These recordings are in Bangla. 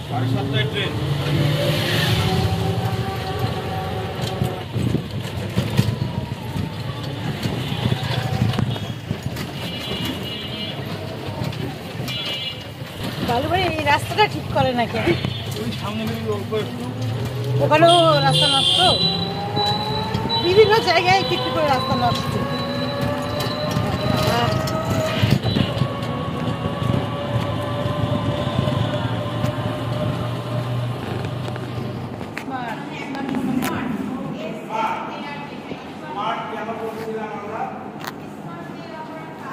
7:30 ট্রেন। বালুবাড়ি এই রাস্তাটা ঠিক করে নাকি? ওই সামনে ওখানেও রাস্তা নষ্ট, বিভিন্ন জায়গায় কিছু করে রাস্তা নষ্ট।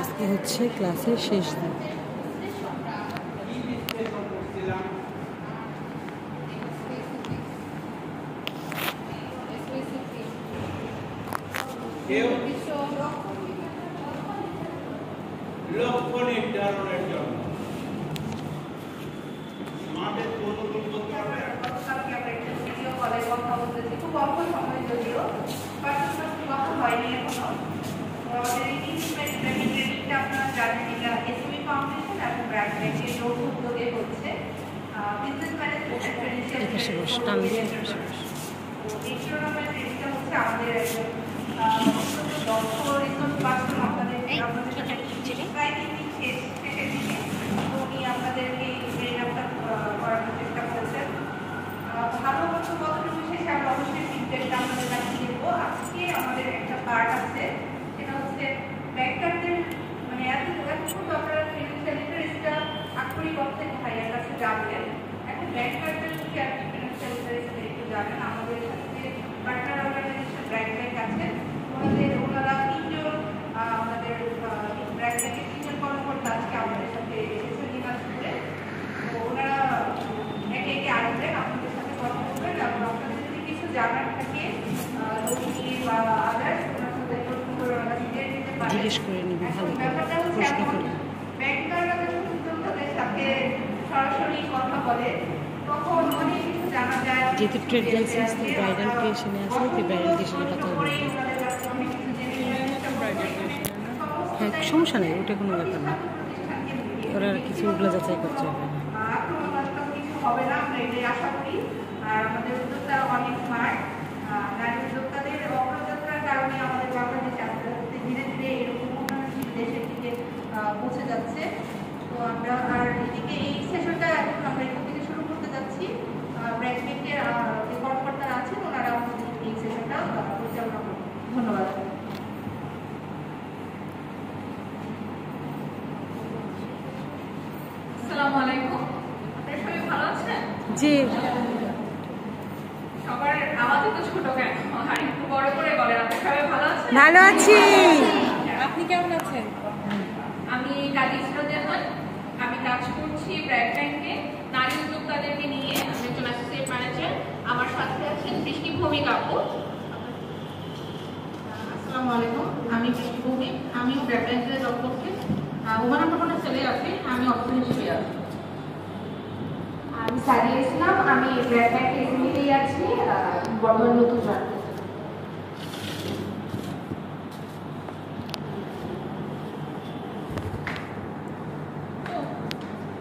আজকে হচ্ছে ক্লাসের শেষ দিন। লক্ষ্য নির্ধারণের জন্য স্মার্টের অনুকূল করতে হবে। আমরা একটা ভিডিও কলে কথা বলতেছি, খুব অল্প সময় যদিও পার্সোনালি কথা হয়নি এখনো। আমাদের এই ট্রেনিংটা আপনারা জানেন, এটা এসবি ফাউন্ডেশন এবং ব্র্যাক ব্যাংকের যৌথ উদ্যোগে হচ্ছে। বিজনেস ম্যানেজমেন্ট এন্ড ফাইন্যান্সিয়াল এই টুর্নামেন্ট ট্রেনিংটা হচ্ছে আমাদের একজন দক্ষ রিসোর্স পার্সন আপনাদের সাথে প্রায় 3 দিন শেষের দিকে উনি আপনাদেরকে এই ট্রেনিংটা করানোর চেষ্টা করেছেন। ভালো মতো কতটুকু শেষে আমরা অবশ্যই ফিডব্যাকটা আপনাদের কাছে দেবো। আজকে আমাদের একটা পার্ট আছে, সেটা হচ্ছে ব্যাংকারদের মানে এতক্ষণ তো আপনারা ফিনান্সিয়াল লিটারেসিটা আক্ষরিক অর্থে ভাইয়ের কাছে জানলেন। এখন ব্যাংকারদের কি আর ফিনান্সিয়াল লিটারেসি একটু জানেন। আমাদের সাথে পার্টনার অর্গানাইজেশন ব্র্যাক ব্যাংক আছে, ওনারা 3 জন আমাদের ব্র্যাক ব্যাংকের 3 জন কর্মকর্তা আজকে আমাদের সাথে এসেছেন দিনাজপুরে। তো ওনারা একে একে আসবেন, আপনাদের সাথে কথা বলবেন এবং আপনাদের যদি কিছু জানার থাকে নথি বা আদার্স ওনার সাথে প্রশ্ন করে ওনারা জিজ্ঞেস দিতে পারেন। জিজ্ঞেস করে নিবি, ভালো ব্যাপারটা হচ্ছে প্রশ্ন এখন করবি। ব্যাংকাররা যখন উদ্যোক্তাদের সাথে সরাসরি কথা বলে তখন অনেক কিছু জানা যায়। যেহেতু ট্রেড লাইসেন্স তো ব্রাইডাল ক্রিয়েশনে আছে, তুই ব্রাইডাল ক্রিয়েশনের কথা বলবি। হ্যাঁ, সমস্যা নেই, ওটা কোনো ব্যাপার না। ওরা কিছু ওগুলো যাচাই করতে হবে। কিছু হবে না, আমরা এটাই আশা করি। আর আমাদের উদ্যোক্তারা অনেক স্মার্ট। নারী উদ্যোক্তাদের অগ্রযাত্রার কারণে আমাদের বাংলাদেশে আস্তে আস্তে ধীরে ধীরে এরকম উন্নয়নশীল দেশের দিকে পৌঁছে যাচ্ছে। তো আমরা আর এদিকে এই সেশনটা এখন আমরা এখান থেকে শুরু করতে যাচ্ছি। ব্র্যাক ব্যাংকের যে কর্মকর্তারা আছেন ওনারা আমাদের এই সেশনটা পরিচালনা করবেন। ধন্যবাদ। আসসালামু আলাইকুম, আপনারা সবাই ভালো আছেন? জি, সবার আওয়াজ তো ছোট কেন, আর একটু বড় করে বলেন। আপনারা সবাই ভালো আছেন? ভালো আছি। আপনি কেমন আছেন? আমি কাজী ইসরাত জাহান, আমি কাজ করছি ব্র্যাক ব্যাংকে নারী উদ্যোক্তাদেরকে নিয়ে। আমি একজন অ্যাসোসিয়েট ম্যানেজার। আমার সাথে আছেন বৃষ্টিভূমি কাকু। আসসালামু আলাইকুম, আমি বৃষ্টিভূমি, আমি ব্র্যাক ব্যাংকে জব করছি। ওখানে আমার কোনো ছেলে আছে, আমি অফিসার হিসেবে আছি। আমি সাদিয়া ইসলাম, আমি ব্র্যাক ব্যাংকে এসএমইতেই আছি, বর্তমানে নতুন জয়েন।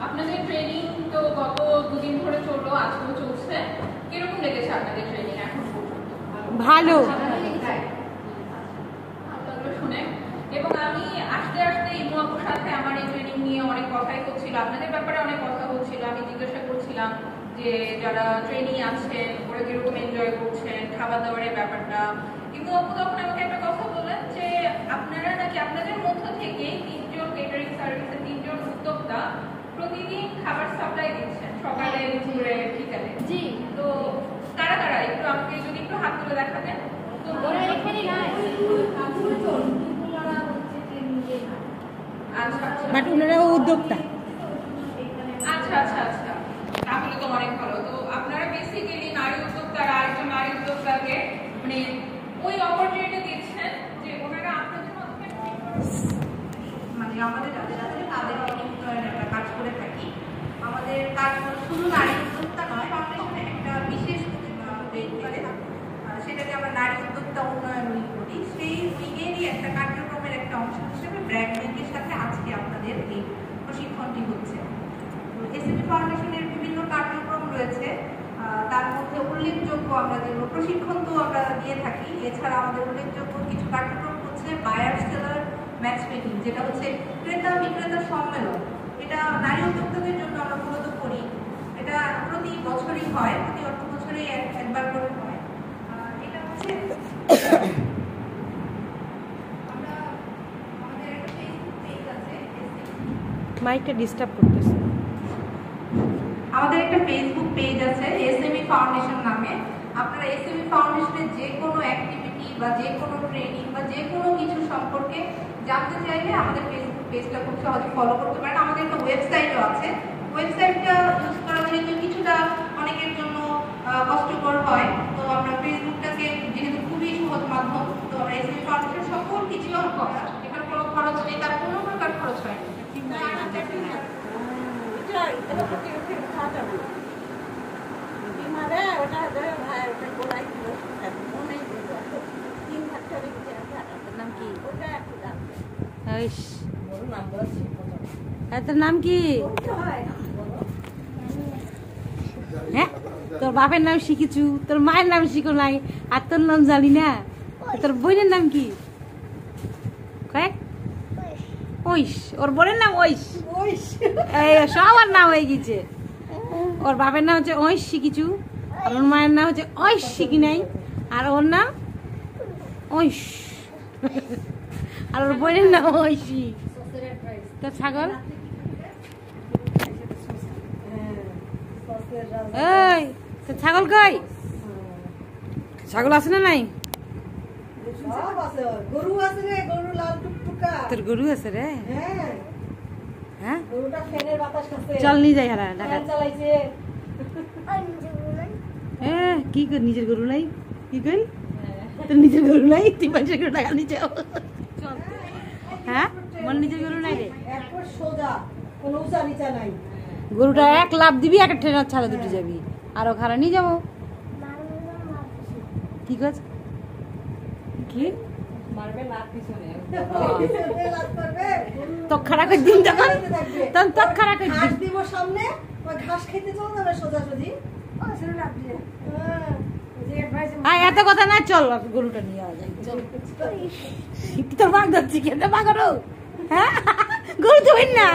আপনাদের ট্রেনিং তো গত 2 দিন ধরে চললো, আজকেও চলছে। কিরকম লেগেছে আপনাদের ট্রেনিং এখন পর্যন্ত? ভালো। শুনে এবং আমি আসতে আসতে ইমু আপুর সাথে আমার এই ট্রেনিং নিয়ে অনেক কথাই হচ্ছিল, আপনাদের ব্যাপারে অনেক কথা হচ্ছিল। আমি জিজ্ঞাসা করছিলাম যে যারা ট্রেনিং আছেন ওরা কিরকম এনজয় করছেন, খাবার দাবারের ব্যাপারটা। ইমু আপু তখন আমাকে একটা কথা বললেন যে আপনারা নাকি আপনাদের মধ্য থেকে 3 জন কেটারিং সার্ভিসের 3 জন উদ্যোক্তা প্রতিদিন খাবার সাপ্লাই দিচ্ছেন, সকালে দুপুরে বিকালে। জি, তো কারা কারা একটু আমাকে যদি একটু হাত তুলে দেখাতেন। তো ওরা এখানে না, আচ্ছা আচ্ছা, বাট ওনারাও উদ্যোক্তা। আচ্ছা আচ্ছা আচ্ছা, তাহলে তো অনেক ভালো। তো আপনারা বেসিক্যালি নারী উদ্যোক্তারা আরেকজন নারী উদ্যোক্তাকে মানে ওই অপরচুনিটি দিচ্ছেন যে ওনারা আপনাদের মাধ্যমে মানে আমাদের যাদের আছে তাদেরকে উন্নয়নের একটা কাজ করে থাকি। আমাদের কাজ শুধু নারী উদ্যোক্তা নয়, ফাউন্ডেশনে একটা বিশেষ সেটাকে আমরা নারী উদ্যোক্তা উন্নয়ন উইক করি। সেই উইকেরই একটা কার্যক্রমের একটা অংশ হিসেবে ব্র্যাক ব্যাংকের সাথে আজকে আপনাদের এই প্রশিক্ষণটি হচ্ছে। এসএমই ফাউন্ডেশনের বিভিন্ন কার্যক্রম রয়েছে। তার মধ্যে উল্লেখযোগ্য আমরা যেগুলো প্রশিক্ষণ তো আমরা দিয়ে থাকি, এছাড়া আমাদের উল্লেখযোগ্য কিছু কার্যক্রম হচ্ছে বায়ার সেলার ম্যাচ মেকিং, যেটা হচ্ছে ক্রেতা বিক্রেতা সম্মেলন। এটা নারী উদ্যোক্তাদের জন্য আমরা মূলত করি। এটা প্রতি বছরই হয়, প্রতি অর্থ বছরেই একবার করে হয়। এটা হচ্ছে আমরা আমাদের একটা ফেসবুক পেজ আছে, মাইকটা ডিস্টার্ব করতেছে। আমাদের একটা ফেসবুক পেজ আছে এসএমই ফাউন্ডেশন নামে। আপনারা এসএমই ফাউন্ডেশনের যে কোনো অ্যাক্টিভিটি বা যে কোনো ট্রেনিং বা যে কোনো কিছু সম্পর্কে জানতে চাইলে আমাদের ফেসবুক পেজটা খুব সহজে ফলো করতে পারেন। আমাদের একটা ওয়েবসাইটও আছে। ওয়েবসাইটটা ইউজ করা যেহেতু কিছুটা অনেকের জন্য কষ্টকর হয়, তো আমরা ফেসবুকটাকে যেহেতু খুবই সহজ মাধ্যম, তো আমরা এসএমই ফাউন্ডেশন সকল কিছু করা, এখানে কোনো খরচ নেই, তার কোনো প্রকার খরচ হয় না। তোর নাম কি? হ্যাঁ, তোর বাপের নাম শিখেছু, তোর মায়ের নাম শিখো নাই, আর তোর নাম জানি না। তোর বোনের নাম কি? ঐশ। ওর বোনের নাম ঐশ। এই সবার নাম হয়ে গেছে। ওর বাপের নাম হচ্ছে ঐশ শিখিছু, আর ওর মায়ের নাম হচ্ছে ঐশ শিখি নাই, আর ওর নাম ঐশ, আর ওর বোনের নাম ঐশী। তোর ছাগল? এই তোর ছাগল কই? ছাগল আছে না নাই? গরু আছে রে, গরু লাল টুকটুকা। তোর গরু আছে রে? হ্যাঁ, গরুটা ফ্যানের বাতাস খাচ্ছে। চল নিয়ে যাই। হারা ঢাকা ফ্যান চালাইছে। কি কর? নিজের গরু নাই? কি কর? তোর নিজের গরু নাই? তুই মানুষের গরু টাকা নিচে। হ্যাঁ, মন নিজের গরু নাই রে? একবার সোজা, কোনো উঁচা নিচা নাই। গরুটা এক লাভ দিবি, একটা ট্রেনার ছাড়া দুটো যাবি, আরো খারা নিয়ে যাবো। কি কাজ? কি মারবে লাত পিছনে। লাত করবে। তক খারা করে দিন, তখন তক খারা করে ঘাস দিন। দিব সামনে, ওই ঘাস খেতে চলে যাবে সোজাসুজি। এত কথা না, চল গরুটা নিয়ে যাওয়া যায়। চল, তোর বাঘ ধরছি কেন? বাঘারও হ্যাঁ, গরু তো না।